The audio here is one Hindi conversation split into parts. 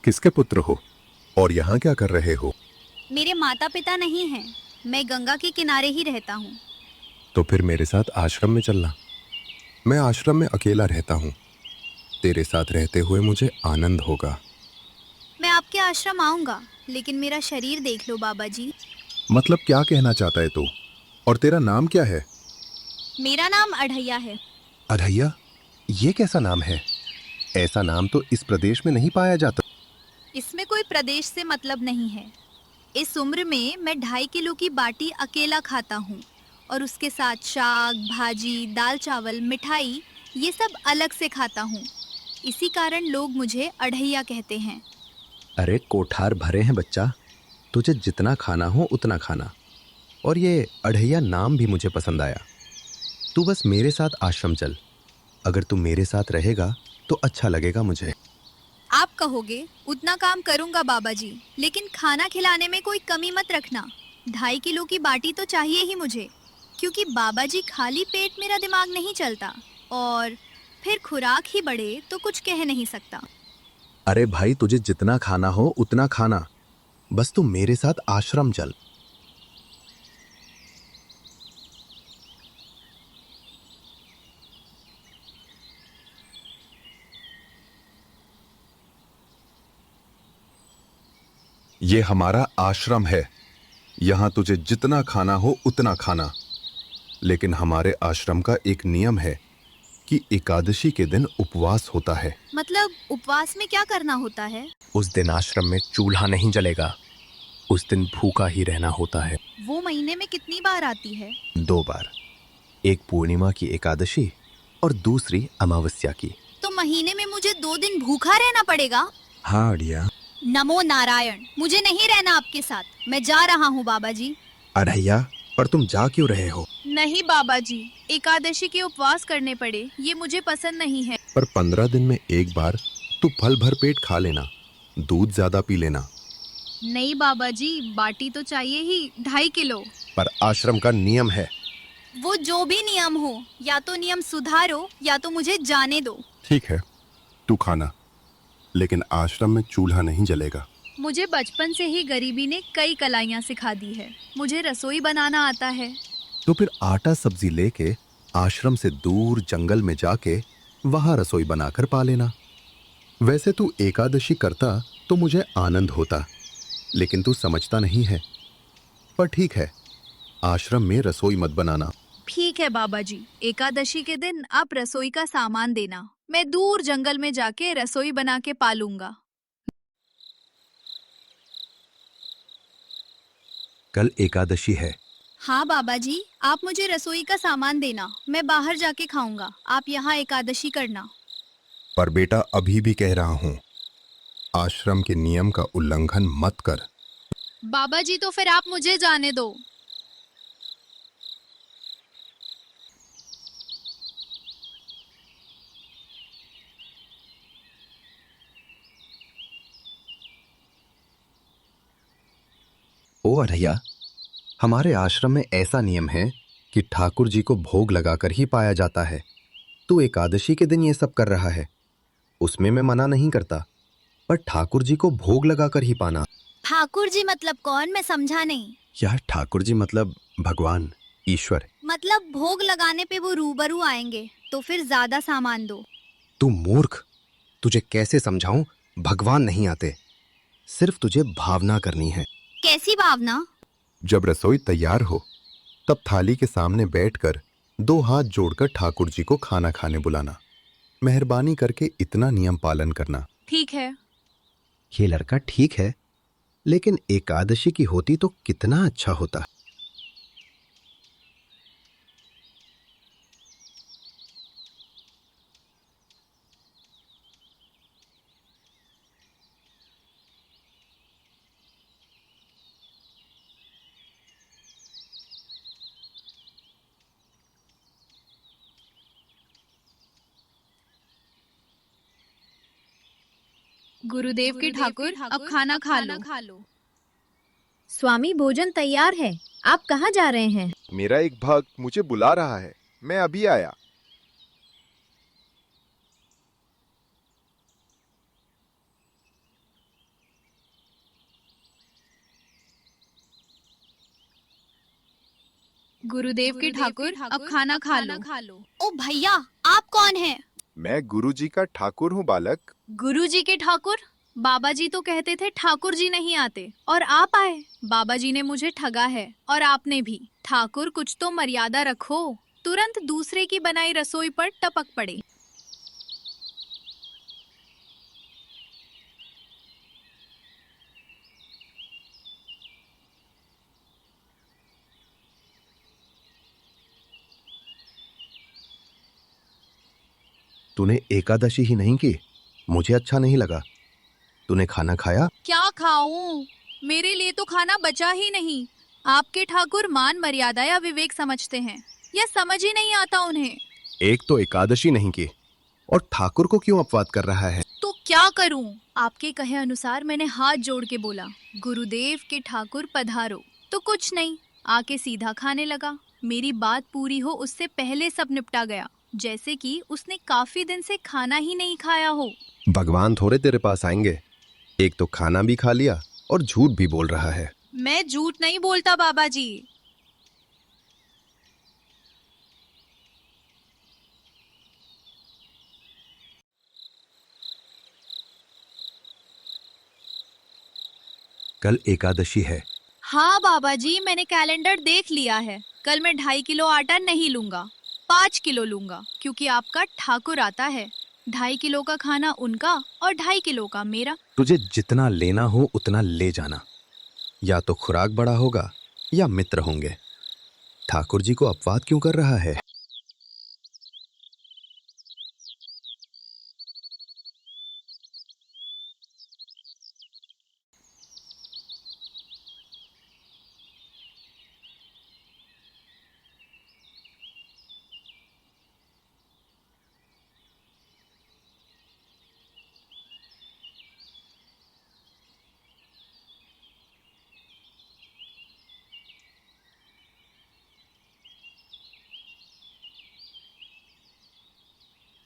किसके पुत्र हो और यहाँ क्या कर रहे हो? मेरे माता पिता नहीं हैं। मैं गंगा के किनारे ही रहता हूँ। तो फिर मेरे साथ आश्रम में चलना। मैं आश्रम में अकेला रहता हूँ। तेरे साथ रहते हुए मुझे आनंद होगा। मैं आपके आश्रम आऊंगा, लेकिन मेरा शरीर देख लो बाबा जी। मतलब क्या कहना चाहता है तू? और तेरा नाम क्या है? मेरा नाम अढ़ैया है। अढ़ैया? ये कैसा नाम है? ऐसा नाम तो इस प्रदेश में नहीं पाया जाता। इसमें कोई प्रदेश से मतलब नहीं है। इस उम्र में मैं 2.5 किलो की बाटी अकेला खाता हूँ, और उसके साथ शाक, भाजी, दाल चावल, मिठाई, ये सब अलग से खाता हूँ। इसी कारण लोग मुझे अढ़ैया कहते हैं। अरे कोठार भरे हैं बच्चा, तुझे जितना खाना हो उतना खाना। और ये अढ़ैया नाम भी मुझे पसंद आया। तू बस मेरे साथ आश्रम चल। अगर तू मेरे साथ रहेगा तो अच्छा लगेगा मुझे। आप कहोगे उतना काम करूंगा बाबा जी, लेकिन खाना खिलाने में कोई कमी मत रखना। 2.5 किलो की बाटी तो चाहिए ही मुझे, क्योंकि बाबा जी खाली पेट मेरा दिमाग नहीं चलता, और फिर खुराक ही बढ़े तो कुछ कह नहीं सकता। अरे भाई, तुझे जितना खाना हो उतना खाना, बस तू मेरे साथ आश्रम चल। ये हमारा आश्रम है। यहाँ तुझे जितना खाना हो उतना खाना। लेकिन हमारे आश्रम का एक नियम है कि एकादशी के दिन उपवास होता है। मतलब उपवास में क्या करना होता है? उस दिन आश्रम में चूल्हा नहीं जलेगा। उस दिन भूखा ही रहना होता है। वो महीने में कितनी बार आती है? 2 बार, एक पूर्णिमा की एकादशी और दूसरी अमावस्या की। तो महीने में मुझे 2 दिन भूखा रहना पड़ेगा? हाँ अढ़िया। नमो नारायण, मुझे नहीं रहना आपके साथ। मैं जा रहा हूँ बाबा जी। अढ़ैया, पर तुम जा क्यों रहे हो? नहीं बाबा जी, एकादशी के उपवास करने पड़े, ये मुझे पसंद नहीं है। पर 15 दिन में एक बार तू फल भर पेट खा लेना, दूध ज्यादा पी लेना। नहीं बाबा जी, बाटी तो चाहिए ही 2.5 किलो। पर आश्रम का नियम है। वो जो भी नियम हो, या तो नियम सुधारो या तो मुझे जाने दो। ठीक है, तू खाना, लेकिन आश्रम में चूल्हा नहीं जलेगा। मुझे बचपन से ही गरीबी ने कई कलाइयाँ सिखा दी है। मुझे रसोई बनाना आता है। तो फिर आटा सब्जी लेके आश्रम से दूर जंगल में जाके वहां रसोई बनाकर पा लेना। वैसे तू एकादशी करता तो मुझे आनंद होता, लेकिन तू समझता नहीं है। पर ठीक है, आश्रम में रसोई मत बनाना। ठीक है बाबा जी, एकादशी के दिन आप रसोई का सामान देना। मैं दूर जंगल में जाके रसोई बना के पालूंगा। कल एकादशी है। हाँ बाबा जी, आप मुझे रसोई का सामान देना। मैं बाहर जाके खाऊंगा, आप यहाँ एकादशी करना। पर बेटा, अभी भी कह रहा हूं, आश्रम के नियम का उल्लंघन मत कर। बाबा जी, तो फिर आप मुझे जाने दो। ओ अढ़ैया, हमारे आश्रम में ऐसा नियम है कि ठाकुर जी को भोग लगाकर ही पाया जाता है। तू एकादशी के दिन ये सब कर रहा है, उसमें मैं मना नहीं करता, पर ठाकुर जी को भोग लगाकर ही पाना। ठाकुर जी मतलब कौन? मैं समझा नहीं। यह ठाकुर जी मतलब भगवान, ईश्वर। मतलब भोग लगाने पे वो रूबरू आएंगे, तो फिर ज्यादा सामान दो। तू मूर्ख, तुझे कैसे समझाऊं? भगवान नहीं आते, सिर्फ तुझे भावना करनी है। कैसी भावना? जब रसोई तैयार हो तब थाली के सामने बैठकर 2 हाथ जोड़कर ठाकुर जी को खाना खाने बुलाना। मेहरबानी करके इतना नियम पालन करना। ठीक है। ये लड़का ठीक है, लेकिन एकादशी की होती तो कितना अच्छा होता। गुरुदेव की ठाकुर, अब खाना खा लो। स्वामी, भोजन तैयार है। आप कहाँ जा रहे हैं? मेरा एक भक्त मुझे बुला रहा है, मैं अभी आया। गुरुदेव के ठाकुर अब खाना खा लो। ओ भैया, आप कौन हैं? मैं गुरुजी का ठाकुर हूँ बालक। गुरुजी के ठाकुर? बाबा जी तो कहते थे ठाकुर जी नहीं आते और आप आए। बाबा जी ने मुझे ठगा है और आपने भी। ठाकुर कुछ तो मर्यादा रखो। तुरंत दूसरे की बनाई रसोई पर टपक पड़े। तूने एकादशी ही नहीं की। मुझे अच्छा नहीं लगा। तूने खाना खाया? क्या खाऊं? मेरे लिए तो खाना बचा ही नहीं। आपके ठाकुर मान मर्यादा या विवेक समझते हैं या समझ ही नहीं आता उन्हें। एक तो एकादशी नहीं की और ठाकुर को क्यों अपवाद कर रहा है? तो क्या करूं? आपके कहे अनुसार मैंने हाथ जोड़ के बोला, गुरुदेव के ठाकुर पधारो। तो कुछ नहीं, आके सीधा खाने लगा। मेरी बात पूरी हो उससे पहले सब निपटा गया, जैसे कि उसने काफी दिन से खाना ही नहीं खाया हो। भगवान थोड़े तेरे पास आएंगे। एक तो खाना भी खा लिया और झूठ भी बोल रहा है। मैं झूठ नहीं बोलता बाबा जी। कल एकादशी है। हाँ बाबा जी, मैंने कैलेंडर देख लिया है। कल मैं 2.5 किलो आटा नहीं लूंगा, 5 किलो लूंगा, क्योंकि आपका ठाकुर आता है। 2.5 किलो का खाना उनका और 2.5 किलो का मेरा। तुझे जितना लेना हो उतना ले जाना। या तो खुराक बड़ा होगा या मित्र होंगे। ठाकुर जी को अपवाद क्यों कर रहा है?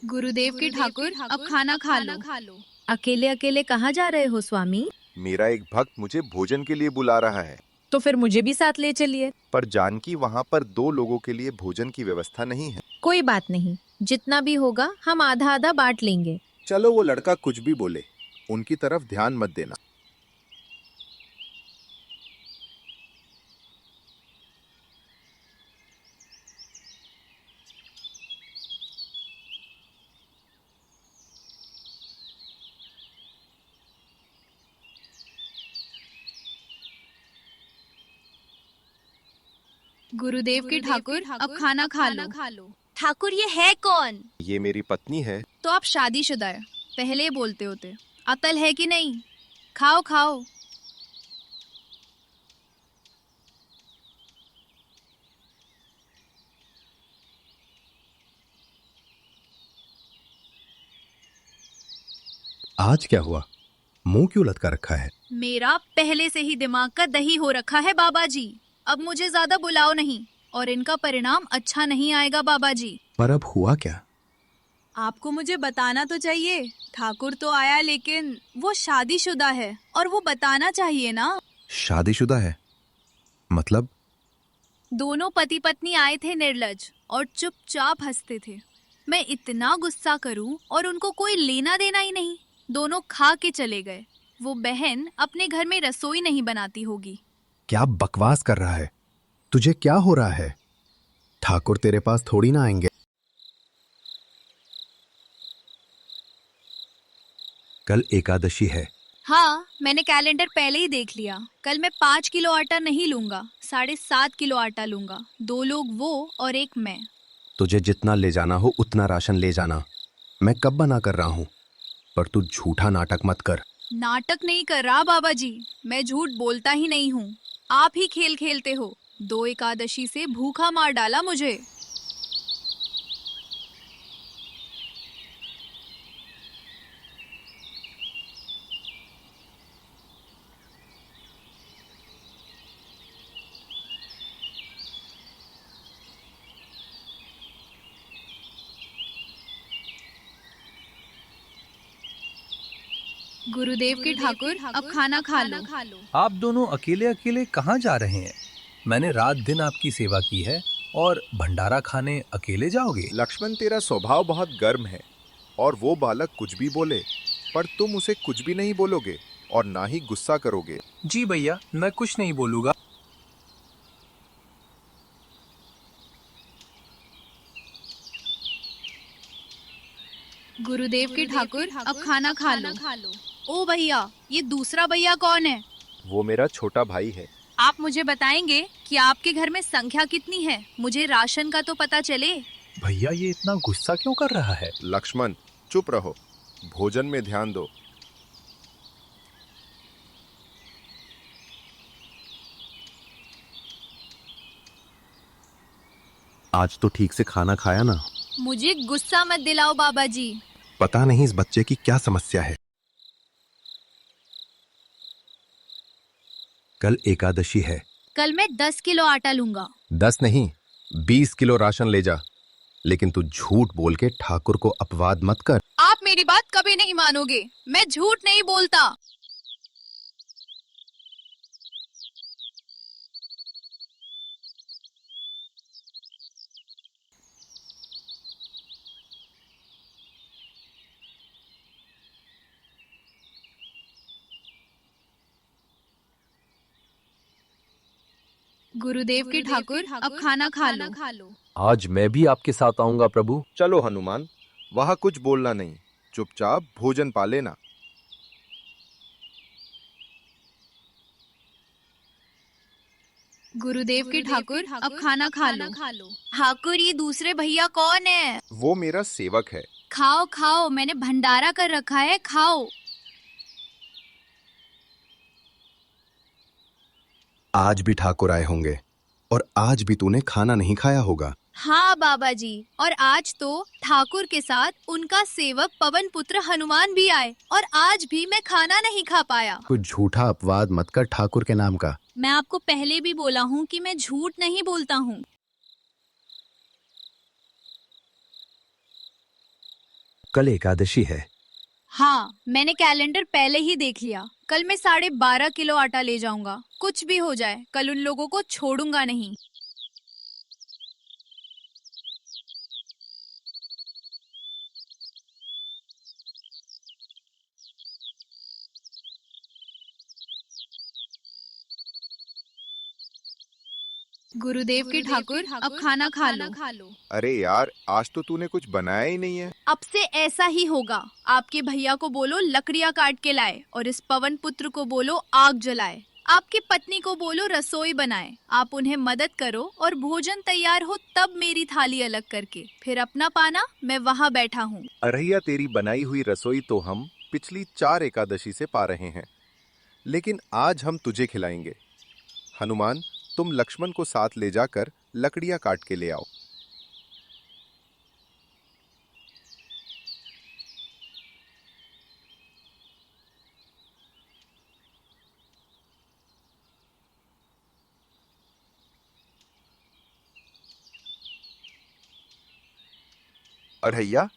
गुरुदेव के ठाकुर अब खाना खा लो। अकेले अकेले कहाँ जा रहे हो स्वामी? मेरा एक भक्त मुझे भोजन के लिए बुला रहा है, तो फिर मुझे भी साथ ले चलिए। पर जानकी वहाँ पर 2 लोगों के लिए भोजन की व्यवस्था नहीं है। कोई बात नहीं, जितना भी होगा हम आधा आधा बांट लेंगे। चलो, वो लड़का कुछ भी बोले, उनकी तरफ ध्यान मत देना। गुरुदेव के ठाकुर अब खाना खा लो। ठाकुर ये है कौन? ये मेरी पत्नी है। तो आप शादीशुदा है, पहले बोलते होते। अकल है कि नहीं? खाओ खाओ। आज क्या हुआ? मुंह क्यों लटका रखा है? मेरा पहले से ही दिमाग का दही हो रखा है बाबा जी। अब मुझे ज्यादा बुलाओ नहीं, और इनका परिणाम अच्छा नहीं आएगा बाबा जी। पर अब हुआ क्या? आपको मुझे बताना तो चाहिए। ठाकुर तो आया, लेकिन वो शादीशुदा है और वो बताना चाहिए ना। शादीशुदा है? मतलब? दोनों पति पत्नी आए थे निर्लज और चुपचाप हंसते थे। मैं इतना गुस्सा करूं और उनको कोई लेना देना ही नहीं। दोनों खा के चले गए। वो बहन अपने घर में रसोई नहीं बनाती होगी। क्या बकवास कर रहा है? तुझे क्या हो रहा है? ठाकुर तेरे पास थोड़ी ना आएंगे। कल एकादशी है। हाँ, मैंने कैलेंडर पहले ही देख लिया। कल मैं 5 किलो आटा नहीं लूंगा, 7.5 किलो आटा लूंगा। 2 लोग वो और एक मैं। तुझे जितना ले जाना हो उतना राशन ले जाना। मैं कब बना कर रहा हूं, पर तू झूठा नाटक मत कर। नाटक नहीं कर रहा बाबा जी, मैं झूठ बोलता ही नहीं हूँ। आप ही खेल खेलते हो। 2 एकादशी से भूखा मार डाला मुझे। गुरुदेव के ठाकुर अब खाना खा लो। आप दोनों अकेले अकेले कहाँ जा रहे हैं? मैंने रात दिन आपकी सेवा की है, और भंडारा खाने अकेले जाओगे? लक्ष्मण, तेरा स्वभाव बहुत गर्म है और वो बालक कुछ भी बोले पर तुम उसे कुछ भी नहीं बोलोगे और ना ही गुस्सा करोगे। जी भैया, मैं कुछ नहीं बोलूंगा। गुरुदेव के ठाकुर अब खाना खा लो। ओ भैया, ये दूसरा भैया कौन है? वो मेरा छोटा भाई है। आप मुझे बताएंगे कि आपके घर में संख्या कितनी है? मुझे राशन का तो पता चले। भैया, ये इतना गुस्सा क्यों कर रहा है? लक्ष्मण, चुप रहो, भोजन में ध्यान दो। आज तो ठीक से खाना खाया ना? मुझे गुस्सा मत दिलाओ बाबा जी। पता नहीं इस बच्चे की क्या समस्या है। कल एकादशी है। कल मैं 10 किलो आटा लूंगा। 10 नहीं, 20 किलो राशन ले जा। लेकिन तू झूठ बोल के ठाकुर को अपवाद मत कर। आप मेरी बात कभी नहीं मानोगे। मैं झूठ नहीं बोलता। गुरुदेव के ठाकुर अब खाना खा लो। आज मैं भी आपके साथ आऊंगा प्रभु। चलो हनुमान, वहां कुछ बोलना नहीं, चुपचाप भोजन पा लेना। गुरुदेव के ठाकुर अब खाना खा लो। ठाकुर, ये दूसरे भैया कौन है? वो मेरा सेवक है। खाओ खाओ, मैंने भंडारा कर रखा है, खाओ। आज भी ठाकुर आए होंगे और आज भी तूने खाना नहीं खाया होगा। हाँ बाबा जी, और आज तो ठाकुर के साथ उनका सेवक पवन पुत्र हनुमान भी आए और आज भी मैं खाना नहीं खा पाया। कुछ झूठा अपवाद मत कर ठाकुर के नाम का। मैं आपको पहले भी बोला हूँ कि मैं झूठ नहीं बोलता हूँ। कल एकादशी है। हाँ, मैंने कैलेंडर पहले ही देख लिया। कल मैं 12.5 किलो आटा ले जाऊंगा। कुछ भी हो जाए, कल उन लोगों को छोड़ूंगा नहीं। गुरुदेव के ठाकुर अब खाना खा लो। अरे यार, आज तो तूने कुछ बनाया ही नहीं है। अब से ऐसा ही होगा। आपके भैया को बोलो लकड़ियाँ काट के लाए और इस पवन पुत्र को बोलो आग जलाए। आपकी पत्नी को बोलो रसोई बनाए। आप उन्हें मदद करो और भोजन तैयार हो तब मेरी थाली अलग करके फिर अपना पाना। मैं वहाँ बैठा हूँ। अरैया, तेरी बनाई हुई रसोई तो हम पिछली 4 एकादशी से पा रहे हैं, लेकिन आज हम तुझे खिलाएंगे। हनुमान, तुम लक्ष्मण को साथ ले जाकर लकड़ियां काट के ले आओ। अरैया,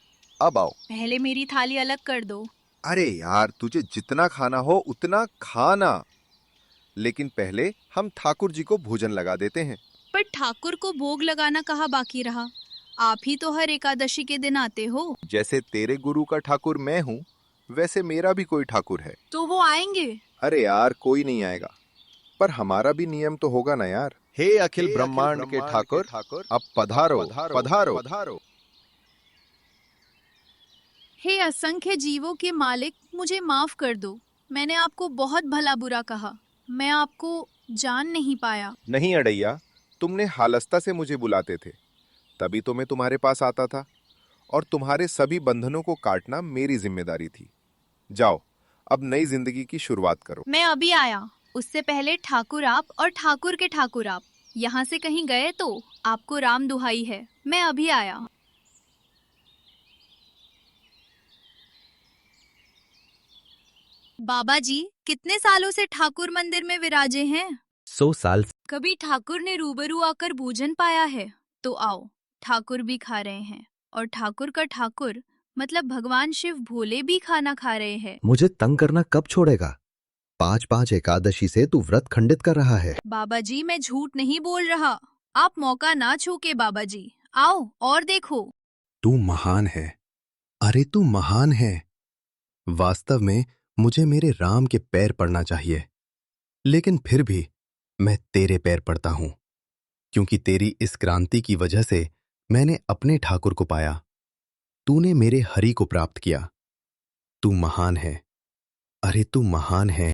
अब आओ। पहले मेरी थाली अलग कर दो। अरे यार, तुझे जितना खाना हो उतना खाना, लेकिन पहले हम ठाकुर जी को भोजन लगा देते हैं। पर ठाकुर को भोग लगाना कहाँ बाकी रहा? आप ही तो हर एकादशी के दिन आते हो। जैसे तेरे गुरु का ठाकुर मैं हूँ, वैसे मेरा भी कोई ठाकुर है। तो वो आएंगे? अरे यार, कोई नहीं आएगा, पर हमारा भी नियम तो होगा ना यार। हे अखिल ब्रह्मांड के ठाकुर, अब पधारो पधारो पधारो। हे असंख्य जीवों के मालिक, मुझे माफ कर दो। मैंने आपको बहुत भला बुरा कहा। मैं आपको जान नहीं पाया। नहीं अड़ैया, तुमने हालस्ता से मुझे बुलाते थे, तभी तो मैं तुम्हारे पास आता था, और तुम्हारे सभी बंधनों को काटना मेरी जिम्मेदारी थी। जाओ, अब नई जिंदगी की शुरुआत करो। मैं अभी आया। उससे पहले ठाकुर आप और ठाकुर के ठाकुर आप यहाँ से कहीं गए तो आपको राम दुहाई है। मैं अभी आया। बाबा जी, कितने सालों से ठाकुर मंदिर में विराजे हैं? 100 साल। कभी ठाकुर ने रूबरू आकर भोजन पाया है? तो आओ, ठाकुर भी खा रहे हैं और ठाकुर का ठाकुर मतलब भगवान शिव भोले भी खाना खा रहे हैं। मुझे तंग करना कब छोड़ेगा? 5 एकादशी से तू व्रत खंडित कर रहा है। बाबा जी, मैं झूठ नहीं बोल रहा। आप मौका ना छूके बाबा जी, आओ और देखो। तू महान है। अरे तू महान है। वास्तव में मुझे मेरे राम के पैर पड़ना चाहिए, लेकिन फिर भी मैं तेरे पैर पड़ता हूं, क्योंकि तेरी इस क्रांति की वजह से मैंने अपने ठाकुर को पाया। तूने मेरे हरि को प्राप्त किया। तू महान है। अरे तू महान है।